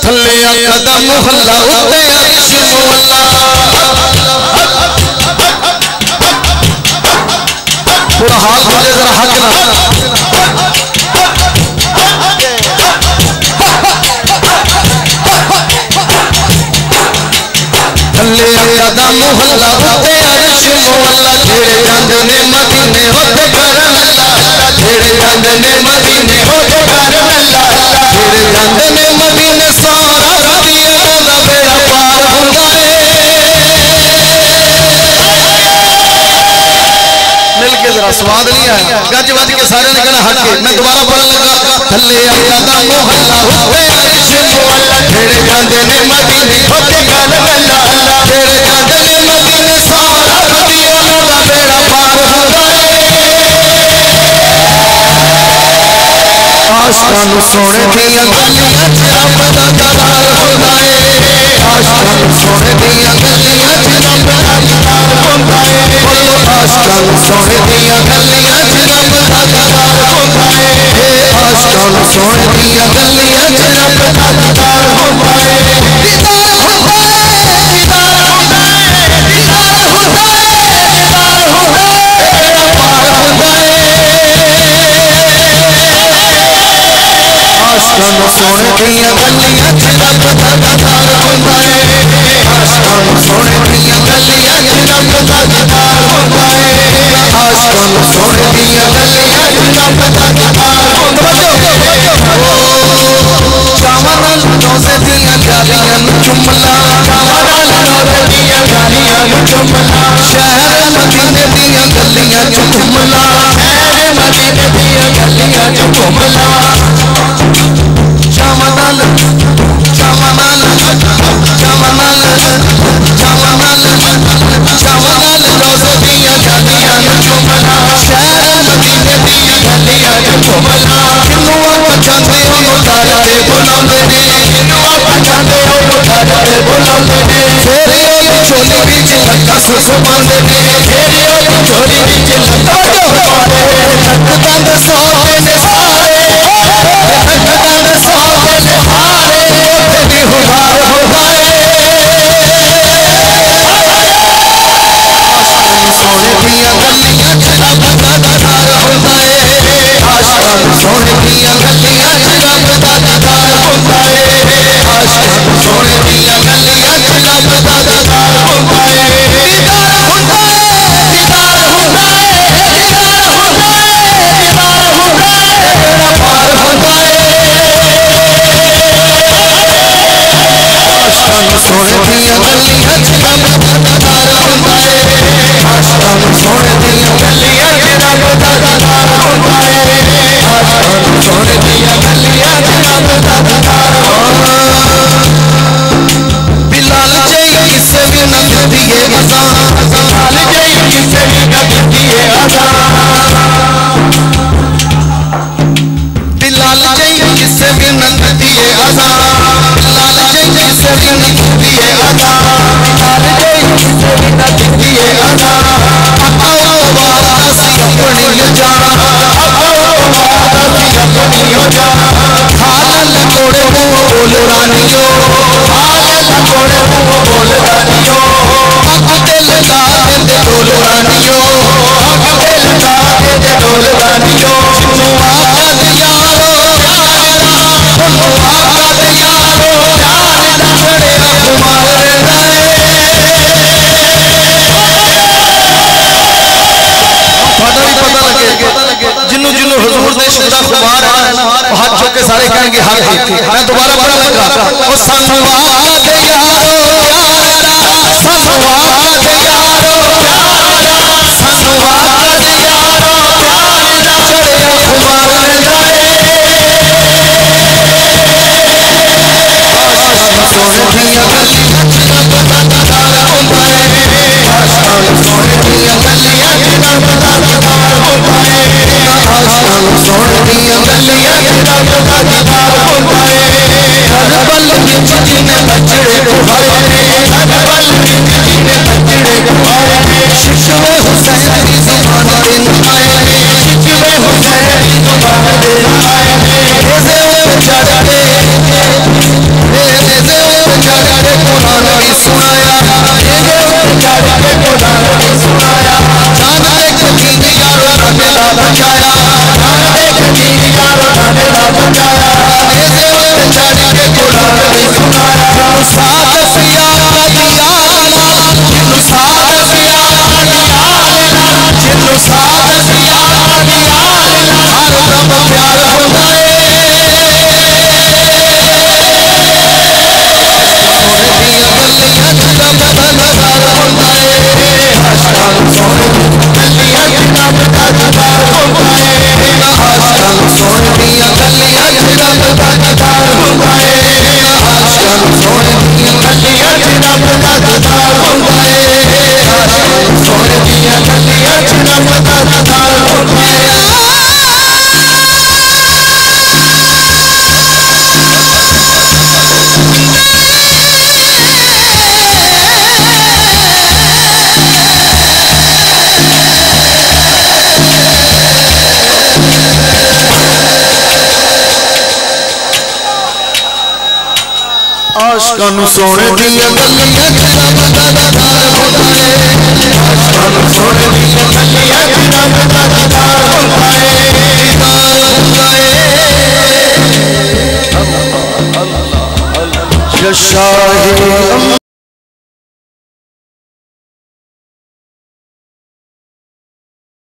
थले कदम हल्ला उते अर्श मोला पूरा हाल बोले जरा हक ना थले कदम हल्ला उते अर्श मोला तेरे रंग ने मदीने होते करम अल्लाह तेरे रंग ने मदीने होते करम अल्लाह तेरे रंग ने मदीने सारा दिया दा बेड़ा पार हुंदा है मिल के जरा स्वाद नहीं आया गज वज के सारे ने कहना हट के मैं दोबारा पढ़न लगा थल्ले कदम हल्ला होते अर्श मोला तेरे रंग ने मदीने होते करम अल्लाह तेरे रंग ने मदीने सारा दिया दा बेड़ा पार हुंदा है आशिकां सोने दियां गलियां च रब दा दलाल हुंदा है आशिकां सोने दियां गलियां च रब दा दलाल हुंदा है आशिकां सोने दियां गलियां च रब दा दलाल हुंदा है आशिकां सोने दियां गलियां च रब दा दलाल हुंदा है दीदार हुंदा है दीदार हुंदा है दीदार हुंदा है दीदार हुंदा है बेड़ा पार हुंदा है आशिकां सोने दियां गलियां च रब दा दलाल हुंदा है आशिकां सोने दियां गलियां च रब दा दलाल हुंदा है आशिकां सोने दियां गलियां च रब दा दलाल हुंदा है चावां नाल रोज़े दियां गालियां नूं चुमला चावां नाल रोज़े दियां गालियां नूं चुमला शहर मदीने दियां गलियां च घुमला शहर मदीने दियां गलियां च घुमला चावनाल चावनाल चावनाल चावनाल चावनाल रोज़े दियां गालियां नूं चुमला शहर मदीने दियां गलियां च घुमला किन्नू आपां चाहंदे ओनू तारे बुलाउंदे ने किन्नू आपां चाहंदे ओनू तारे बुलाउंदे ने फेरे ओदी झोली विच लक्कां सुसमांदे ने फेरे ओदी झोली विच लक्कां सुसमांदे ने लक दंद सोते ने सारे लक दंद सोते ने हारे ओते दी हुमार हुंदा है सोने दियां गलियां च रब दा दलाल हुंदा है आशिकां सोने दियां गलियां च रब दा दलाल हुंदा है आशिकां सोने दियां गलियां च रब दा दलाल हुंदा है दीदार हुंदा है दीदार हुंदा है दीदार हुंदा है दीदार हुंदा है बेड़ा पार हुंदा है आशिकां सोने दियां गलियां च रब दा दलाल हुंदा है आशिकां सोने दियां गलियां च रब दा दलाल हुंदा है आशिकां सोने दियां गलियां च रब दा दलाल हुंदा है बिलाल जई किसे भी न दिंदी है अज़ान बिलाल जई किसे भी न दिंदी है अज़ान बिलाल जई किसे भी न दिंदी है अज़ान बिलाल जई किसे भी न दिंदी है अज़ान बिलाल जई किसे भी न दिंदी है अज़ान आओ वादा सी अपनी जान आओ वादा सी अपनी जान खाल लकोड़े मुंह बोल रानियो खाल लकोड़े मुंह बोल रानियो हक दिल दा दे डोल रानियो हक दिल दा दे डोल रानियो जिन्नू आका दे यारो प्यार दा जिन्नू आका दे यारो प्यार दा छड़िया खुमार रहिंदा है थोड़ा भी पता लगे जिन्नू जिन्नू हुजूर दे शुदा खुमार है हाथ चुक के सारे कहेंगे हक मैं दोबारा पढ़ लगा ओ सानू आका दे यारो प्यार दा सानू आका दे यारो प्यार दा सानू आका दे यारो प्यार दा छड़िया खुमार रहिंदा है आशिकां सोने दियां गलियां च रब दा दलाल हुंदा है आशिकां सोने दियां गलियां च रब दा दलाल हुंदा है आशिकां सोने दियां गलियां च रब दा दलाल हुंदा है हर पल विच जिन्ने बचड़े बुहारे आशकां सोने दियां गलियां च रब दा दीदार होंदा है आशकां सोने दियां गलियां च रब दा दीदार होंदा है शाही